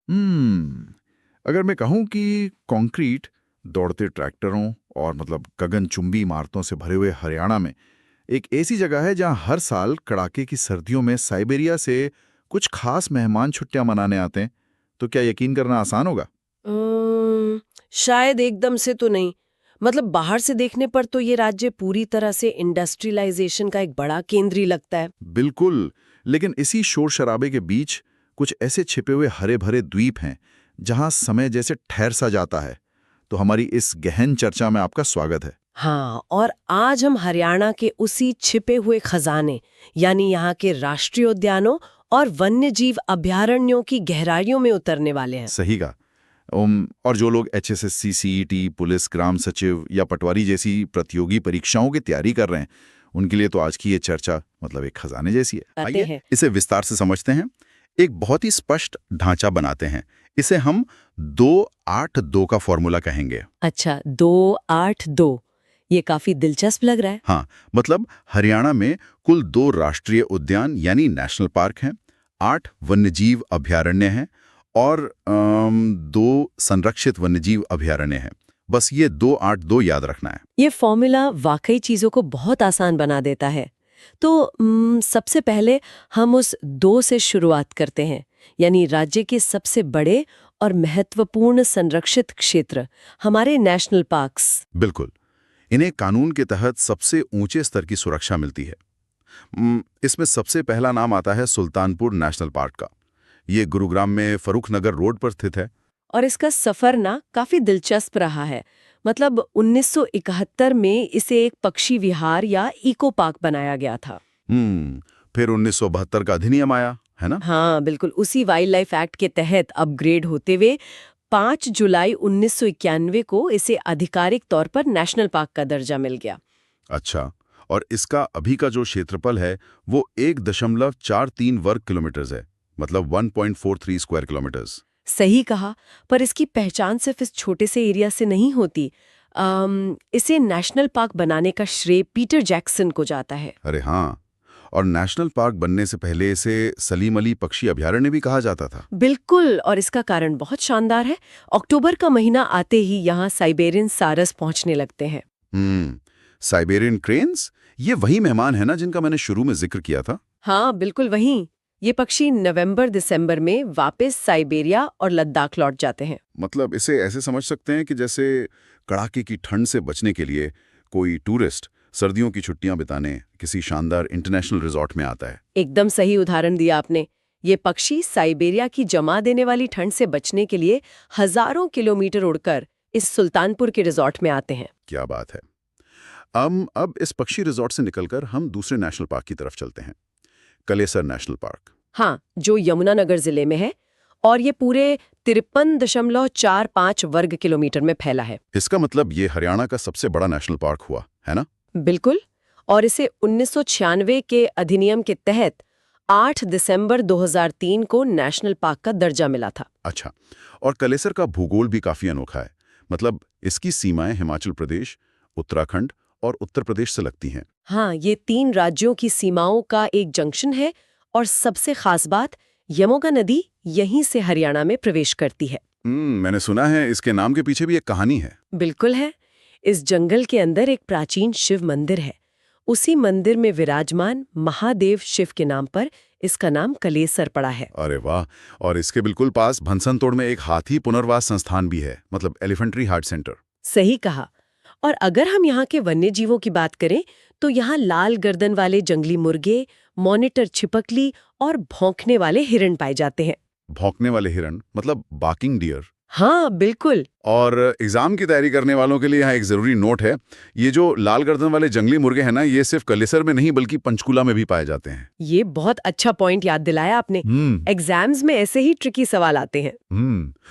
अगर मैं कहूँ कि कंक्रीट, दौड़ते ट्रैक्टरों और मतलब गगनचुंबी इमारतों से भरे हुए हरियाणा में एक ऐसी जगह है जहां हर साल कड़ाके की सर्दियों में साइबेरिया से कुछ खास मेहमान छुट्टियां मनाने आते हैं, तो क्या यकीन करना आसान होगा? शायद एकदम से तो नहीं। मतलब बाहर से देखने पर तो ये राज्य पूरी तरह से इंडस्ट्रियलाइजेशन का एक बड़ा केंद्र ही लगता है। बिल्कुल। लेकिन इसी शोर शराबे के बीच कुछ ऐसे छिपे हुए हरे भरे द्वीप हैं जहां समय जैसे ठहर सा जाता है। तो हमारी इस गहन चर्चा में आपका स्वागत है। हाँ, और आज हम हरियाणा के उसी छिपे हुए खजाने यानी यहाँ के राष्ट्रीय उद्यानों और वन्यजीव अभयारण्यों की गहराइयों में उतरने वाले हैं। सही कहा। और जो लोग एचएसएससी, सीईटी, पुलिस, ग्राम सचिव या पटवारी जैसी प्रतियोगी परीक्षाओं की तैयारी कर रहे हैं, उनके लिए तो आज की ये चर्चा मतलब एक खजाने जैसी है। आते आइए हैं। इसे विस्तार से समझते हैं। एक बहुत ही स्पष्ट ढांचा बनाते हैं। इसे हम 2-8-2 का फॉर्मूला कहेंगे। अच्छा, 2-8-2, ये काफी दिलचस्प लग रहा है। हाँ, मतलब हरियाणा में कुल 2 राष्ट्रीय उद्यान यानी नेशनल पार्क हैं, 8 वन्यजीव अभयारण्य हैं और 2 संरक्षित वन्यजीव अभयारण्य हैं। बस ये 2-8-2 याद रखना है। ये फॉर्मूला वाकई चीजों को बहुत आसान बना देता है। तो सबसे पहले हम उस 2 से शुरुआत करते हैं, यानी राज्य के सबसे बड़े और महत्वपूर्ण संरक्षित क्षेत्र, हमारे नेशनल पार्क्स। बिल्कुल। इन्हें कानून के तहत सबसे ऊंचे स्तर की सुरक्षा मिलती है। इसमें सबसे पहला नाम आता है सुल्तानपुर नेशनल पार्क का। ये गुरुग्राम में फरूखनगर रोड पर स्थित है। और इसका सफर ना काफी दिलचस्प रहा है। मतलब 1971 में इसे एक पक्षी विहार या इको पार्क बनाया गया था। हम्म फिर 1972 का अधिनियम आया, है ना? हाँ बिल्कुल, उसी वाइल्ड लाइफ एक्ट के तहत अपग्रेड होते हुए 5 जुलाई 1991 को इसे आधिकारिक तौर पर नेशनल पार्क का दर्जा मिल गया। अच्छा। और इसका अभी का जो क्षेत्रफल है वो 1.43 वर्ग किलोमीटर है, मतलब 1.43 स्क्वायर किलोमीटर्स। सही कहा, पर इसकी पहचान सिर्फ इस छोटे से एरिया से नहीं होती। इसे नेशनल पार्क बनाने का श्रेय पीटर जैक्सन को जाता है। अरे हाँ, और नेशनल पार्क बनने से पहले इसे सलीम अली पक्षी अभयारण्य भी कहा जाता था। बिल्कुल, और इसका कारण बहुत शानदार है। अक्टूबर का महीना आते ही यहाँ साइबेरियन सारस पहुंचने लगते हैं। साइबेरियन क्रेन्स, ये वही मेहमान है ना जिनका मैंने शुरू में जिक्र किया था? हाँ बिल्कुल वही। ये पक्षी नवंबर दिसंबर में वापस साइबेरिया और लद्दाख लौट जाते हैं। मतलब इसे ऐसे समझ सकते हैं कि जैसे कड़ाके की ठंड से बचने के लिए कोई टूरिस्ट सर्दियों की छुट्टियां बिताने किसी शानदार इंटरनेशनल रिजॉर्ट में आता है। एकदम सही उदाहरण दिया आपने। ये पक्षी साइबेरिया की जमा देने वाली ठंड से बचने के लिए हजारों किलोमीटर उड़कर इस सुल्तानपुर के रिजॉर्ट में आते हैं। क्या बात है। अब इस पक्षी रिजॉर्ट से निकलकर हम दूसरे नेशनल पार्क की तरफ चलते हैं, कलेसर नेशनल पार्क। हाँ, जो यमुनानगर जिले में है और ये पूरे 53.45 वर्ग किलोमीटर में फैला है। इसका मतलब ये हरियाणा का सबसे बड़ा नेशनल पार्क हुआ, है ना? बिल्कुल, और इसे 1996 के अधिनियम के तहत 8 दिसंबर 2003 को नेशनल पार्क का दर्जा मिला था। अच्छा। और कलेसर का भूगोल भी काफी अनोखा है। मतलब इसकी सीमाएं हिमाचल प्रदेश, उत्तराखंड और उत्तर प्रदेश से लगती हैं। हाँ, ये 3 राज्यों की सीमाओं का एक जंक्शन है और सबसे खास बात, यमुना नदी यहीं से हरियाणा में प्रवेश करती है। मैंने सुना है इसके नाम के पीछे भी एक कहानी है। बिल्कुल है। इस जंगल के अंदर एक प्राचीन शिव मंदिर है। उसी मंदिर में विराजमान महादेव शिव के नाम पर इसका नाम कलेसर पड़ा है। अरे वाह। और इसके बिल्कुल पास भनसनतोड़ में एक हाथी पुनर्वास संस्थान भी है, मतलब एलिफेंट्री हार्ट सेंटर। सही कहा। और अगर हम यहाँ के वन्य जीवों की बात करें तो यहाँ लाल गर्दन वाले जंगली मुर्गे, मॉनिटर छिपकली और भौंकने वाले हिरण पाए जाते हैं। भौंकने वाले हिरण मतलब बाकिंग डियर। हाँ बिल्कुल। और एग्जाम की तैयारी करने वालों के लिए यहाँ एक जरूरी नोट है, ये जो लाल गर्दन वाले जंगली मुर्गे हैं ना, ये सिर्फ कलेसर में नहीं बल्कि पंचकुला में भी पाए जाते हैं। ये बहुत अच्छा पॉइंट याद दिलाया आपने। एग्जाम्स में ऐसे ही ट्रिकी सवाल आते हैं।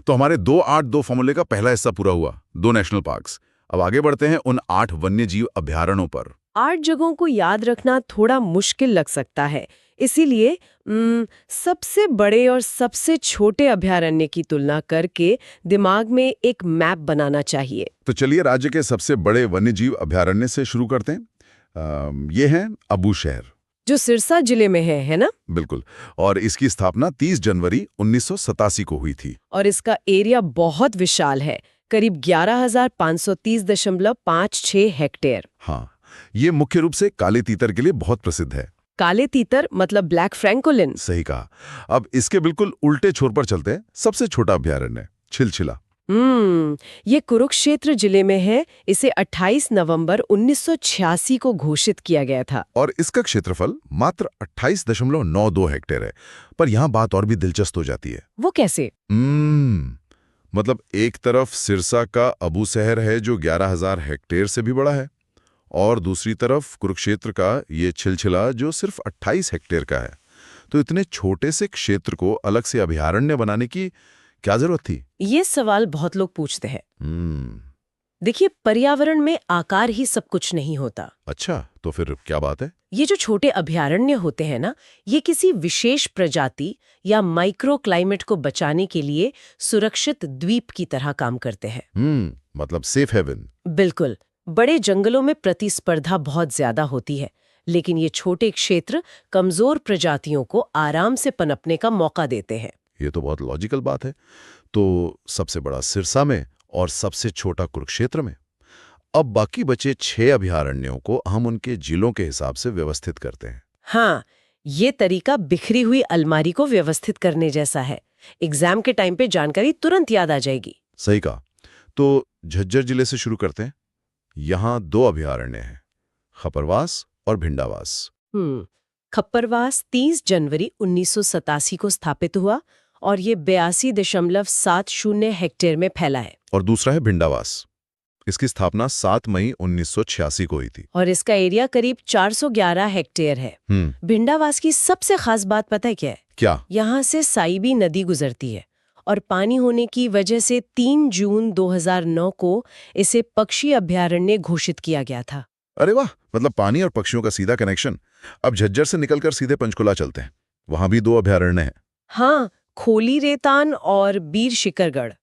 तो हमारे 2-8-2 फॉर्मूले का पहला हिस्सा पूरा हुआ, 2 नेशनल पार्क्स। अब आगे बढ़ते हैं उन 8 वन्यजीव अभयारण्यों पर। 8 जगहों को याद रखना थोड़ा मुश्किल लग सकता है, इसीलिए सबसे बड़े और सबसे छोटे अभयारण्य की तुलना करके दिमाग में एक मैप बनाना चाहिए। तो चलिए राज्य के सबसे बड़े वन्यजीव अभयारण्य से शुरू करते हैं। ये है अबू शहर। जो सिरसा जिले में है ना? बिल्कुल। और इसकी स्थापना 30 जनवरी 1987 को हुई थी। और इसका एरिया बहुत विशाल है, करीब 11,530.56 हेक्टेयर। हाँ, ये मुख्य रूप से काले तीतर के लिए बहुत प्रसिद्ध है। काले तीतर मतलब ब्लैक फ्रैंकोलिन। सही कहा। अब इसके बिल्कुल उल्टे छोर पर चलते हैं। सबसे छोटा अभ्यारण्य छिलछिला। ये कुरुक्षेत्र जिले में है। इसे 28 नवंबर 1986 को घोषित किया गया था। और इसका क्षेत्रफल मात्र 28.92 हेक्टेयर है। पर यहाँ बात और भी दिलचस्प हो जाती है। वो कैसे? मतलब एक तरफ सिरसा का अबू शहर है जो 11,000 हेक्टेयर से भी बड़ा है, और दूसरी तरफ कुरुक्षेत्र का ये छिलछिला जो सिर्फ 28 हेक्टेयर का है। तो इतने छोटे से क्षेत्र को अलग से अभयारण्य बनाने की क्या जरूरत थी? ये सवाल बहुत लोग पूछते हैं। देखिए, पर्यावरण में आकार ही सब कुछ नहीं होता। अच्छा, तो फिर क्या बात है? ये जो छोटे अभयारण्य होते हैं ना, ये किसी विशेष प्रजाति या माइक्रो क्लाइमेट को बचाने के लिए सुरक्षित द्वीप की तरह काम करते हैं। मतलब सेफ हेवन। बिल्कुल। बड़े जंगलों में प्रतिस्पर्धा बहुत ज्यादा होती है, लेकिन ये छोटे क्षेत्र कमजोर प्रजातियों को आराम से पनपने का मौका देते हैं। ये तो बहुत लॉजिकल बात है। तो सबसे बड़ा सिरसा में और सबसे छोटा कुरुक्षेत्र में। अब बाकी बचे 6 अभयारण्यों को हम उनके जिलों के हिसाब से व्यवस्थित करते हैं। हाँ, ये तरीका बिखरी हुई अलमारी को व्यवस्थित करने जैसा है। एग्जाम के टाइम पे जानकारी तुरंत याद आ जाएगी। सही कहा। तो झज्जर जिले से शुरू करते हैं। यहाँ 2 अभयारण्य हैं, खपरवास और भिंडावास। खप्परवास 30 जनवरी 1987 को स्थापित हुआ और ये 82.70 हेक्टेयर में फैला है। और दूसरा है भिंडावास। इसकी स्थापना 7 मई 1986 को हुई थी। और इसका एरिया करीब 411 हेक्टेयर है। भिंडावास की सबसे खास बात पता है क्या है? क्या? यहाँ से साइबी नदी गुजरती है और पानी होने की वजह से 3 जून 2009 को इसे पक्षी अभयारण्य घोषित किया गया था। अरे वाह, मतलब पानी और पक्षियों का सीधा कनेक्शन। अब झज्जर से निकलकर सीधे पंचकुला चलते हैं। वहां भी 2 अभयारण्य हैं। हाँ, खोली रेतान और बीर शिकरगढ़।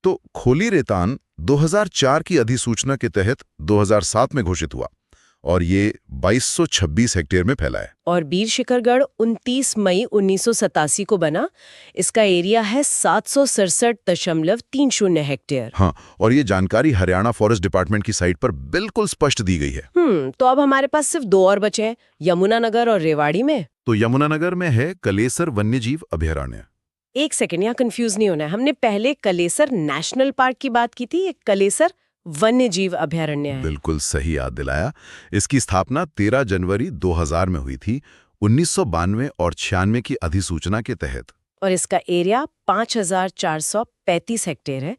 तो खोली रेतान 2004 की अधिसूचना के तहत 2007 में घोषित हुआ और ये 2226 हेक्टेयर में फैला है। और बीर शिकरगढ़ 29 मई 1987 को बना। इसका एरिया है 767.30 हेक्टेयर। हाँ, और ये जानकारी हरियाणा फॉरेस्ट डिपार्टमेंट की साइट पर बिल्कुल स्पष्ट दी गई है। तो अब हमारे पास सिर्फ 2 और बचे हैं, यमुनानगर और रेवाड़ी में। तो यमुनानगर में है कलेसर वन्यजीव अभयारण्य। एक सेकंड, यहाँ कंफ्यूज नहीं होना है। हमने पहले कलेसर नेशनल पार्क की बात की थी, ये कलेसर वन्यजीव अभयारण्य है। बिल्कुल सही याद दिलाया। इसकी स्थापना 13 जनवरी 2000 में हुई थी, 1992 और 96 की अधिसूचना के तहत। और इसका एरिया 5435 हेक्टेयर है।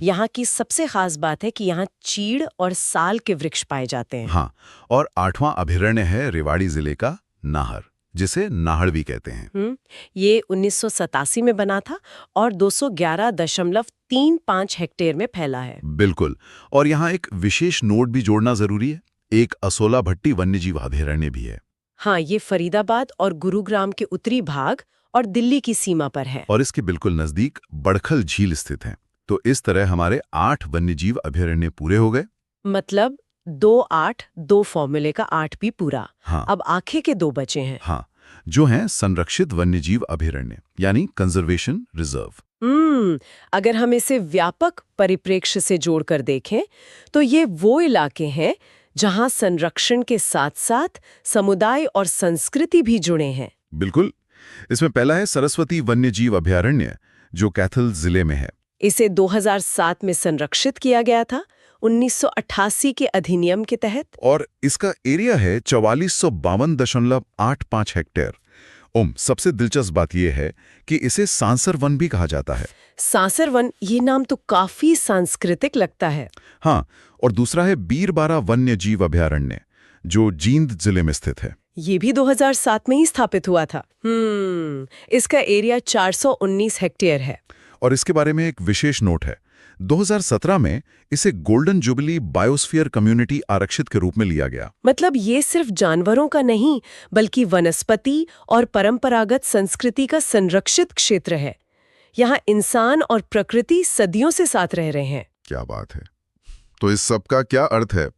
यहाँ की सबसे खास बात है कि यहाँ चीड़ और साल के वृक्ष पाए जाते हैं। हाँ, और 8वां अभयारण्य है रेवाड़ी जिले का नाहर, जिसे नाहड़ भी कहते हैं। ये 1987 में बना था और 211.35 हेक्टेयर में फैला है। बिल्कुल। और यहाँ एक विशेष नोट भी जोड़ना जरूरी है, एक असोला भट्टी वन्यजीव अभयारण्य भी है। हाँ, ये फरीदाबाद और गुरुग्राम के उत्तरी भाग और दिल्ली की सीमा पर है। और इसके बिल्कुल नजदीक बड़खल झील स्थित है। तो इस तरह हमारे 8 वन्यजीव अभयारण्य पूरे हो गए। मतलब 2-8-2 फॉर्मूले का 8 भी पूरा। हाँ। अब आगे के 2 बचे हैं। हाँ, जो हैं संरक्षित वन्यजीव अभयारण्य यानी कंजर्वेशन रिजर्व। अगर हम इसे व्यापक परिप्रेक्ष्य से जोड़कर देखें तो ये वो इलाके हैं जहां संरक्षण के साथ-साथ समुदाय और संस्कृति भी जुड़े हैं। बिल्कुल। इसमें पहला है सरस्वती वन्यजीव अभयारण्य, जो कैथल जिले में है। इसे 2007 में संरक्षित किया गया था, 1988 के अधिनियम के तहत। और इसका एरिया है 4452.85 हेक्टेयर। सबसे दिलचस्प बात यह है कि इसे सांसर वन भी कहा जाता है। सांसर वन, ये नाम तो काफी सांस्कृतिक लगता है। हाँ, और दूसरा है बीरबारा वन्यजीव अभयारण्य, जो जींद जिले में स्थित है। ये भी 2007 में ही स्थापित हुआ था। इसका एरिया 419 हेक्टेयर है। और इसके बारे में एक विशेष नोट है, 2017 में इसे गोल्डन जुबली बायोस्फीयर कम्युनिटी आरक्षित के रूप में लिया गया। मतलब ये सिर्फ जानवरों का नहीं, बल्कि वनस्पति और परंपरागत संस्कृति का संरक्षित क्षेत्र है। यहाँ इंसान और प्रकृति सदियों से साथ रह रहे हैं। क्या बात है। तो इस सब का क्या अर्थ है?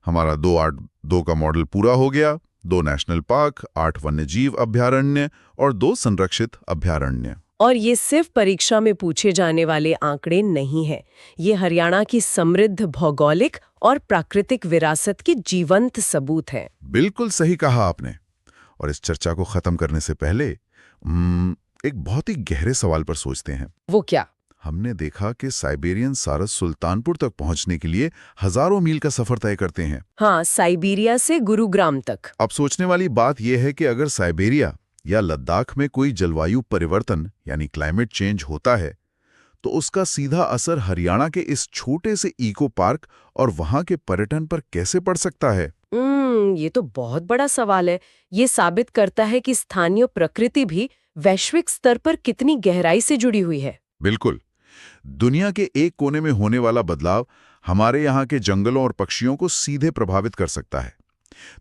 हमारा 2-8-2 का मॉडल पूरा हो गया, 2 नेशनल पार्क, 8 वन्यजीव अभयारण्य और 2 संरक्षित अभयारण्य। और ये सिर्फ परीक्षा में पूछे जाने वाले आंकड़े नहीं हैं। ये हरियाणा की समृद्ध भौगोलिक और प्राकृतिक विरासत के जीवंत सबूत हैं। बिल्कुल सही कहा आपने। और इस चर्चा को खत्म करने से पहले एक बहुत ही गहरे सवाल पर सोचते हैं। वो क्या? हमने देखा कि साइबेरियन सारस सुल्तानपुर तक पहुंचने के लिए हजारों मील का सफर तय करते हैं। हाँ, साइबेरिया से गुरुग्राम तक। अब सोचने वाली बात यह है कि अगर साइबेरिया या लद्दाख में कोई जलवायु परिवर्तन यानी क्लाइमेट चेंज होता है, तो उसका सीधा असर हरियाणा के इस छोटे से इको पार्क और वहां के पर्यटन पर कैसे पड़ सकता है? ये तो बहुत बड़ा सवाल है। ये साबित करता है कि स्थानीय प्रकृति भी वैश्विक स्तर पर कितनी गहराई से जुड़ी हुई है। बिल्कुल। दुनिया के एक कोने में होने वाला बदलाव हमारे यहाँ के जंगलों और पक्षियों को सीधे प्रभावित कर सकता है।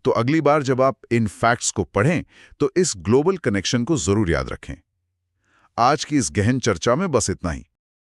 तो अगली बार जब आप इन फैक्ट्स को पढ़ें तो इस ग्लोबल कनेक्शन को जरूर याद रखें। आज की इस गहन चर्चा में बस इतना ही।